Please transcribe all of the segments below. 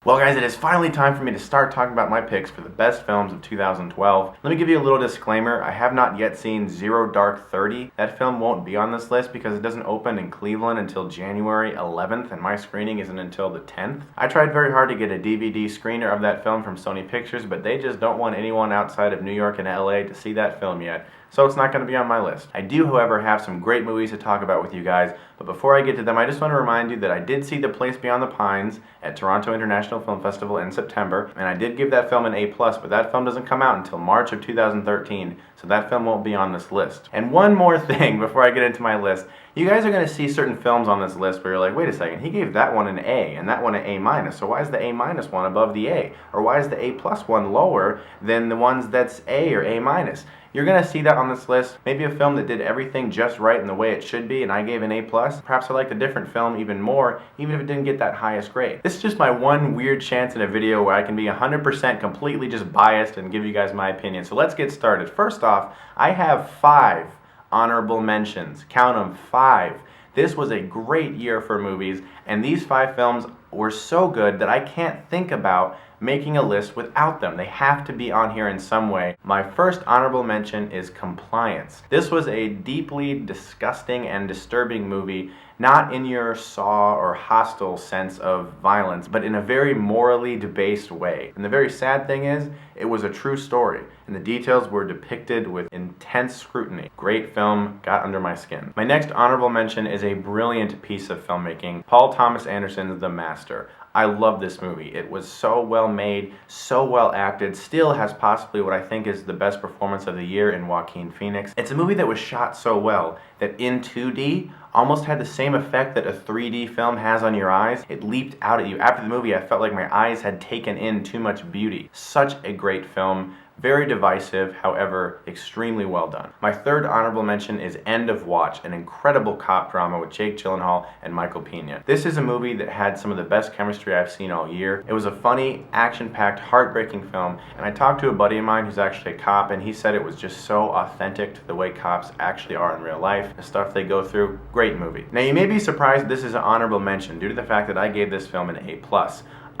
Well guys, it is finally time for me to start talking about my picks for the best films of 2012. Let me give you a little disclaimer. I have not yet seen Zero Dark 30. That film won't be on this list because it doesn't open in Cleveland until January 11th and my screening isn't until the 10th. I tried very hard to get a DVD screener of that film from Sony Pictures, but they just don't want anyone outside of New York and LA to see that film yet. So it's not going to be on my list. I do, however, have some great movies to talk about with you guys, but before I get to them, I just want to remind you that I did see The Place Beyond the Pines at Toronto International Film Festival in September, and I did give that film an A+, but that film doesn't come out until March of 2013, so that film won't be on this list. And one more thing before I get into my list, you guys are going to see certain films on this list where you're like, wait a second, he gave that one an A and that one an A-, so why is the A- one above the A? Or why is the A+ one lower than the ones that's A or A-? You're going to see that on this list. Maybe a film that did everything just right in the way it should be and I gave an A+. Perhaps I liked a different film even more, even if it didn't get that highest grade. This is just my one weird chance in a video where I can be 100% completely just biased and give you guys my opinion. So let's get started. First off, I have 5 honorable mentions. Count them, 5. This was a great year for movies, and these 5 films were so good that I can't think about making a list without them. They have to be on here in some way. My first honorable mention is Compliance. This was a deeply disgusting and disturbing movie, not in your Saw or Hostile sense of violence, but in a very morally debased way. And the very sad thing is, it was a true story, and the details were depicted with intense scrutiny. Great film, got under my skin. My next honorable mention is a brilliant piece of filmmaking, Paul Thomas Anderson's The Master. I love this movie. It was so well made, so well acted, still has possibly what I think is the best performance of the year in Joaquin Phoenix. It's a movie that was shot so well that in 2D almost had the same effect that a 3D film has on your eyes. It leaped out at you. After the movie, I felt like my eyes had taken in too much beauty. Such a great film. Very divisive, however, extremely well done. My third honorable mention is End of Watch, an incredible cop drama with Jake Gyllenhaal and Michael Pena. This is a movie that had some of the best chemistry I've seen all year. It was a funny, action-packed, heartbreaking film, and I talked to a buddy of mine who's actually a cop, and he said it was just so authentic to the way cops actually are in real life, the stuff they go through. Great movie. Now, you may be surprised this is an honorable mention due to the fact that I gave this film an A+.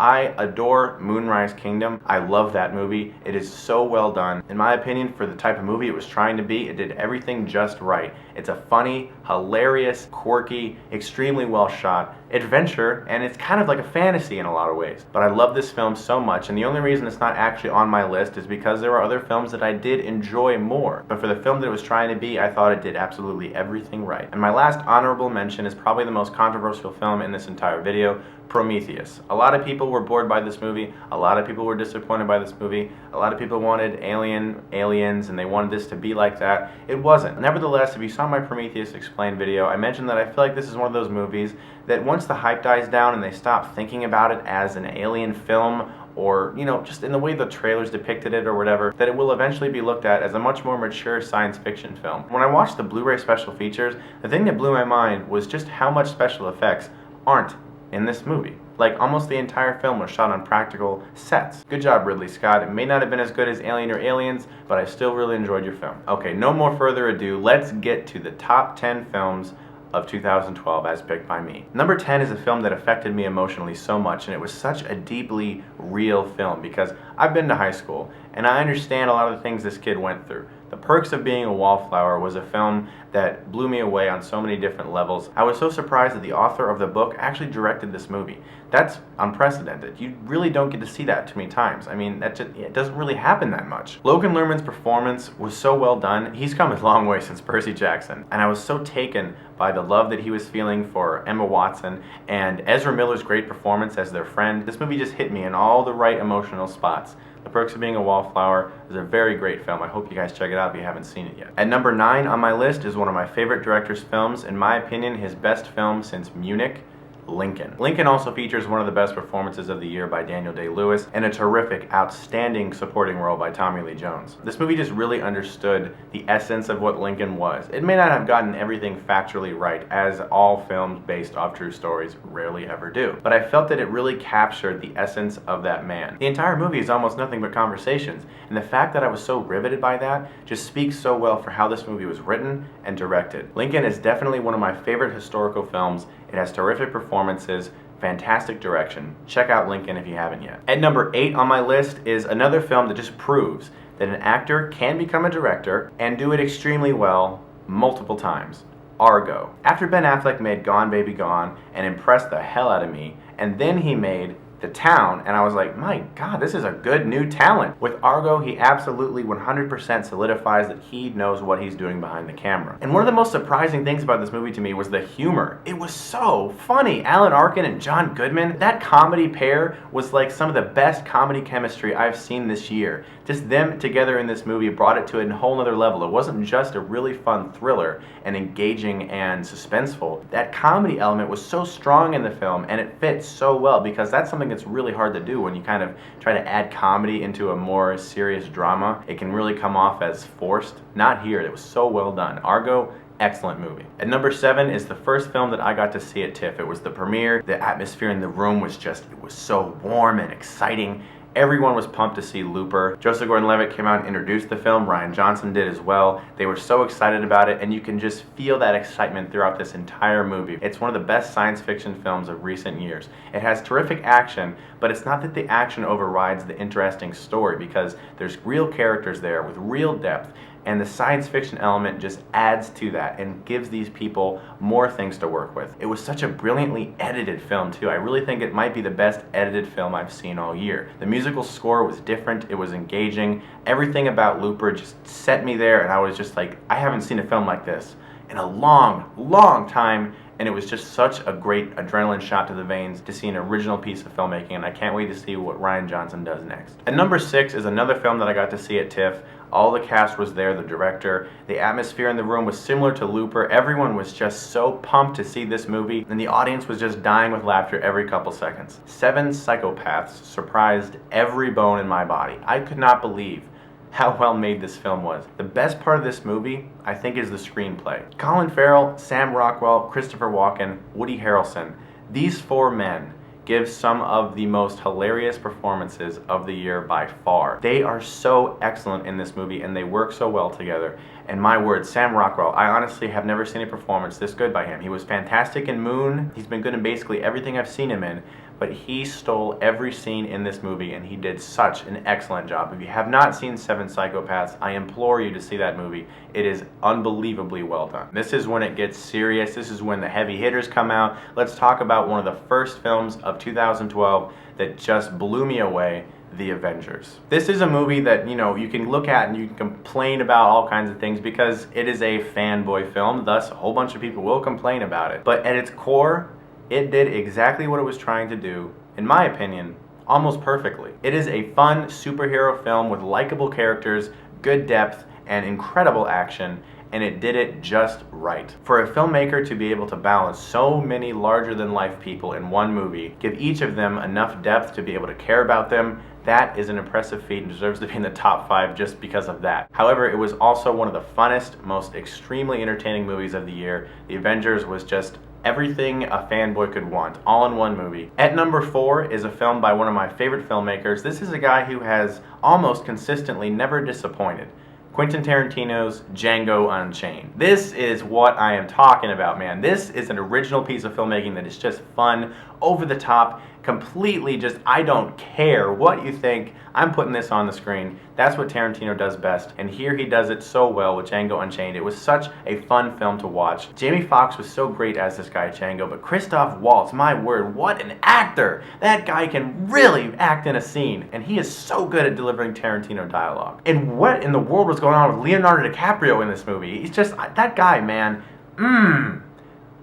I adore Moonrise Kingdom. I love that movie. It is so well done. In my opinion, for the type of movie it was trying to be, it did everything just right. It's a funny, hilarious, quirky, extremely well shot adventure, and it's kind of like a fantasy in a lot of ways. But I love this film so much, and the only reason it's not actually on my list is because there are other films that I did enjoy more. But for the film that it was trying to be, I thought it did absolutely everything right. And my last honorable mention is probably the most controversial film in this entire video, Prometheus. A lot of people were bored by this movie. A lot of people were disappointed by this movie. A lot of people wanted aliens, and they wanted this to be like that. It wasn't. Nevertheless, if you saw my Prometheus Explained video, I mentioned that I feel like this is one of those movies that once the hype dies down and they stop thinking about it as an alien film, or, you know, just in the way the trailers depicted it or whatever, that it will eventually be looked at as a much more mature science fiction film. When I watched the Blu-ray special features, the thing that blew my mind was just how much special effects aren't in this movie. Like, almost the entire film was shot on practical sets. Good job, Ridley Scott. It may not have been as good as Alien or Aliens, but I still really enjoyed your film. Okay, no more further ado, let's get to the top 10 films of 2012 as picked by me. Number 10 is a film that affected me emotionally so much, and it was such a deeply real film because I've been to high school and I understand a lot of the things this kid went through. The Perks of Being a Wallflower was a film that blew me away on so many different levels. I was so surprised that the author of the book actually directed this movie. That's unprecedented. You really don't get to see that too many times. I mean, it doesn't really happen that much. Logan Lerman's performance was so well done. He's come a long way since Percy Jackson, and I was so taken by the love that he was feeling for Emma Watson and Ezra Miller's great performance as their friend. This movie just hit me in all the right emotional spots. The Perks of Being a Wallflower is a very great film. I hope you guys check it out if you haven't seen it yet. At number 9 on my list is one of my favorite director's films. In my opinion, his best film since Munich, Lincoln. Lincoln also features one of the best performances of the year by Daniel Day-Lewis and a terrific, outstanding supporting role by Tommy Lee Jones. This movie just really understood the essence of what Lincoln was. It may not have gotten everything factually right, as all films based off true stories rarely ever do, but I felt that it really captured the essence of that man. The entire movie is almost nothing but conversations, and the fact that I was so riveted by that just speaks so well for how this movie was written and directed. Lincoln is definitely one of my favorite historical films. It has terrific performances, fantastic direction. Check out Lincoln if you haven't yet. At number 8 on my list is another film that just proves that an actor can become a director and do it extremely well multiple times. Argo. After Ben Affleck made Gone Baby Gone and impressed the hell out of me, and then he made The Town, and I was like, my God, this is a good new talent. With Argo, he absolutely 100% solidifies that he knows what he's doing behind the camera. And one of the most surprising things about this movie to me was the humor. It was so funny. Alan Arkin and John Goodman, that comedy pair was like some of the best comedy chemistry I've seen this year. Just them together in this movie brought it to a whole nother level. It wasn't just a really fun thriller and engaging and suspenseful. That comedy element was so strong in the film, and it fits so well, because that's something that's really hard to do when you kind of try to add comedy into a more serious drama. It can really come off as forced. Not here. It was so well done. Argo, excellent movie. At number 7 is the first film that I got to see at TIFF. It was the premiere. The atmosphere in the room was just, it was so warm and exciting. Everyone was pumped to see Looper. Joseph Gordon-Levitt came out and introduced the film. Rian Johnson did as well. They were so excited about it, and you can just feel that excitement throughout this entire movie. It's one of the best science fiction films of recent years. It has terrific action, but it's not that the action overrides the interesting story, because there's real characters there with real depth, and the science fiction element just adds to that and gives these people more things to work with. It was such a brilliantly edited film too. I really think it might be the best edited film I've seen all year. The musical score was different, it was engaging. Everything about Looper just set me there, and I was just like, I haven't seen a film like this in a long, long time. And it was just such a great adrenaline shot to the veins to see an original piece of filmmaking, and I can't wait to see what Rian Johnson does next. At number 6 is another film that I got to see at TIFF. All the cast was there, the director. The atmosphere in the room was similar to Looper. Everyone was just so pumped to see this movie, and the audience was just dying with laughter every couple seconds. 7 Psychopaths surprised every bone in my body. I could not believe how well made this film was. The best part of this movie, I think, is the screenplay. Colin Farrell, Sam Rockwell, Christopher Walken, Woody Harrelson. These 4 men give some of the most hilarious performances of the year by far. They are so excellent in this movie, and they work so well together. And my word, Sam Rockwell, I honestly have never seen a performance this good by him. He was fantastic in Moon. He's been good in basically everything I've seen him in, but he stole every scene in this movie, and he did such an excellent job. If you have not seen 7 Psychopaths, I implore you to see that movie. It is unbelievably well done. This is when it gets serious. This is when the heavy hitters come out. Let's talk about one of the first films of 2012 that just blew me away, The Avengers. This is a movie that, you know, you can look at and you can complain about all kinds of things because it is a fanboy film, thus a whole bunch of people will complain about it. But at its core, it did exactly what it was trying to do, in my opinion, almost perfectly. It is a fun superhero film with likable characters, good depth, and incredible action, and it did it just right. For a filmmaker to be able to balance so many larger-than-life people in one movie, give each of them enough depth to be able to care about them, that is an impressive feat and deserves to be in the top 5 just because of that. However, it was also one of the funnest, most extremely entertaining movies of the year. The Avengers was just everything a fanboy could want, all in one movie. At number 4 is a film by one of my favorite filmmakers. This is a guy who has almost consistently never disappointed. Quentin Tarantino's Django Unchained. This is what I am talking about, man. This is an original piece of filmmaking that is just fun, over the top, completely just, I don't care what you think, I'm putting this on the screen. That's what Tarantino does best, and here he does it so well with Django Unchained. It was such a fun film to watch. Jamie Foxx was so great as this guy Django, but Christoph Waltz, my word, what an actor! That guy can really act in a scene, and he is so good at delivering Tarantino dialogue. And what in the world was going on with Leonardo DiCaprio in this movie? He's just, that guy, man,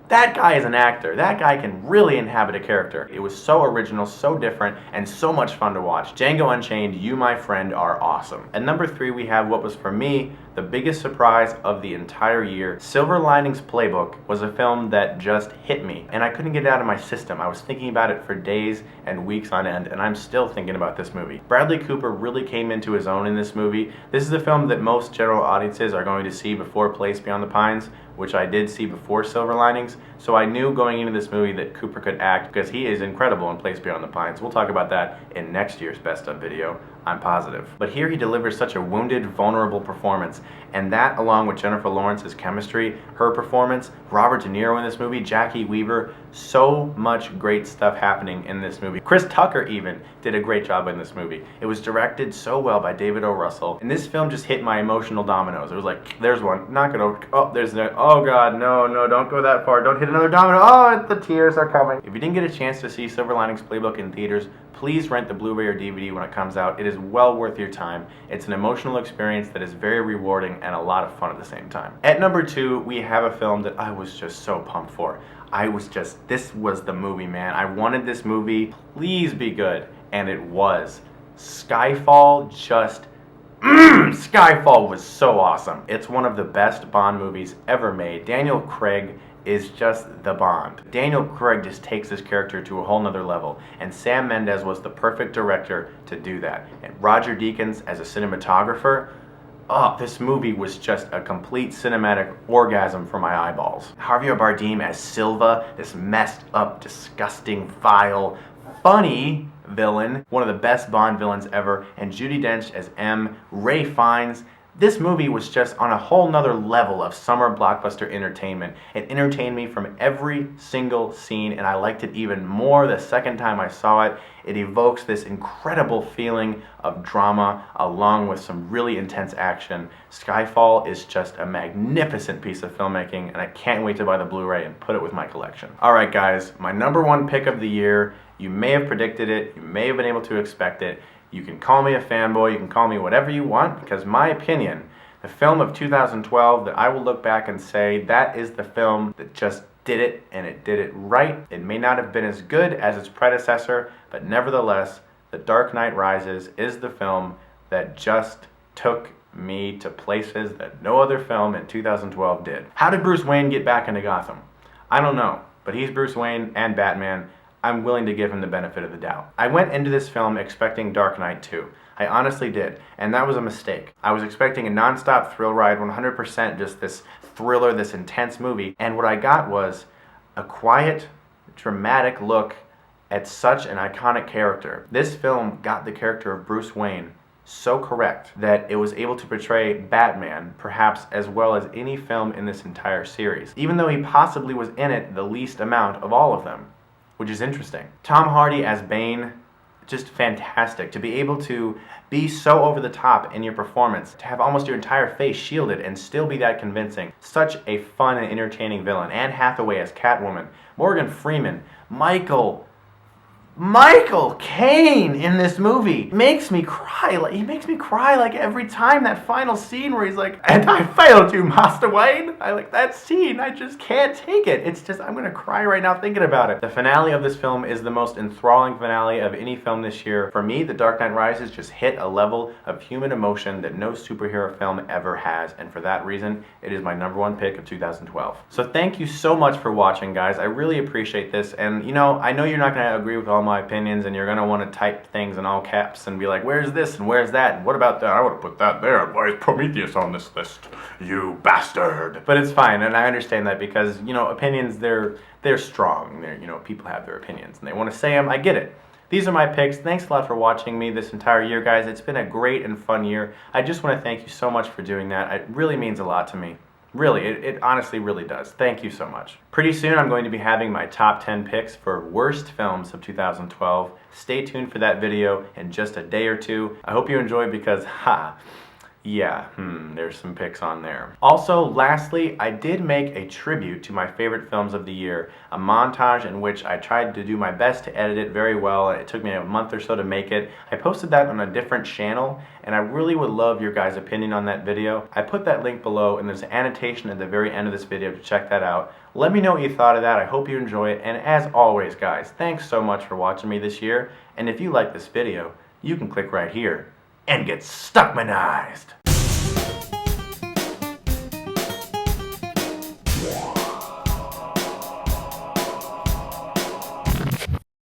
that guy is an actor. That guy can really inhabit a character. It was so original, so different, and so much fun to watch. Django Unchained, you, my friend, are awesome. At number 3, we have what was, for me, the biggest surprise of the entire year. Silver Linings Playbook was a film that just hit me, and I couldn't get it out of my system. I was thinking about it for days and weeks on end, and I'm still thinking about this movie. Bradley Cooper really came into his own in this movie. This is a film that most general audiences are going to see before Place Beyond the Pines, which I did see before Silver Linings, so I knew going into this movie that Cooper could act because he is incredible in Place Beyond the Pines. We'll talk about that in next year's Best Of video, I'm positive. But here he delivers such a wounded, vulnerable performance, and that, along with Jennifer Lawrence's chemistry, her performance, Robert De Niro in this movie, Jackie Weaver, So much great stuff happening in this movie. Chris Tucker even did a great job in this movie. It was directed so well by David O. Russell, and this film just hit my emotional dominoes. It was like, there's one, knock it over, oh, there's no, oh god, no, don't go that far, don't hit another domino, oh, the tears are coming. If you didn't get a chance to see Silver Linings Playbook in theaters, please rent the Blu-ray or DVD when it comes out. It is well worth your time. It's an emotional experience that is very rewarding and a lot of fun at the same time. At number 2, we have a film that I was just so pumped for. This was the movie, man. I wanted this movie, please be good, and it was. Skyfall Skyfall was so awesome. It's one of the best Bond movies ever made. Daniel Craig is just the Bond. Daniel Craig just takes his character to a whole nother level, and Sam Mendes was the perfect director to do that. And Roger Deakins as a cinematographer, oh, this movie was just a complete cinematic orgasm for my eyeballs. Javier Bardem as Silva, this messed up, disgusting, vile, funny villain, one of the best Bond villains ever, and Judi Dench as M, Ray Fiennes. This movie was just on a whole nother level of summer blockbuster entertainment. It entertained me from every single scene, and I liked it even more the second time I saw it. It evokes this incredible feeling of drama along with some really intense action. Skyfall is just a magnificent piece of filmmaking, and I can't wait to buy the Blu-ray and put it with my collection. Alright guys, my number 1 pick of the year. You may have predicted it, you may have been able to expect it. You can call me a fanboy, you can call me whatever you want, because my opinion, the film of 2012 that I will look back and say that is the film that just did it, and it did it right. It may not have been as good as its predecessor, but nevertheless, The Dark Knight Rises is the film that just took me to places that no other film in 2012 did. How did Bruce Wayne get back into Gotham? I don't know, but he's Bruce Wayne and Batman. I'm willing to give him the benefit of the doubt. I went into this film expecting Dark Knight 2. I honestly did, and that was a mistake. I was expecting a non-stop thrill ride, 100% just this thriller, this intense movie, and what I got was a quiet, dramatic look at such an iconic character. This film got the character of Bruce Wayne so correct that it was able to portray Batman perhaps as well as any film in this entire series, even though he possibly was in it the least amount of all of them, which is interesting. Tom Hardy as Bane, just fantastic. To be able to be so over the top in your performance, to have almost your entire face shielded and still be that convincing. Such a fun and entertaining villain. Anne Hathaway as Catwoman. Morgan Freeman. Michael Caine in this movie makes me cry. He makes me cry like every time. That final scene where he's like, "And I failed you, Master Wayne." I like that scene. I just can't take it. It's just, I'm gonna cry right now thinking about it. The finale of this film is the most enthralling finale of any film this year. For me, The Dark Knight Rises just hit a level of human emotion that no superhero film ever has, and for that reason, it is my number 1 pick of 2012. So thank you so much for watching, guys. I really appreciate this, and you know, I know you're not gonna agree with all my opinions, and you're going to want to type things in all caps and be like, where's this and where's that, and what about that? I would have put that there. Why is Prometheus on this list, you bastard? But it's fine, and I understand that because, you know, opinions, they're strong. You know, people have their opinions and they want to say them. I get it. These are my picks. Thanks a lot for watching me this entire year, guys. It's been a great and fun year. I just want to thank you so much for doing that. It really means a lot to me. Really, it honestly really does. Thank you so much. Pretty soon I'm going to be having my top 10 picks for worst films of 2012. Stay tuned for that video in just a day or two. I hope you enjoy because, there's some picks on there. Also, lastly, I did make a tribute to my favorite films of the year, a montage in which I tried to do my best to edit it very well. It took me a month or so to make it. I posted that on a different channel, and I really would love your guys' opinion on that video. I put that link below, and there's an annotation at the very end of this video to check that out. Let me know what you thought of that. I hope you enjoy it, and as always, guys, thanks so much for watching me this year, and if you like this video, you can click right here and get Stuckmanized.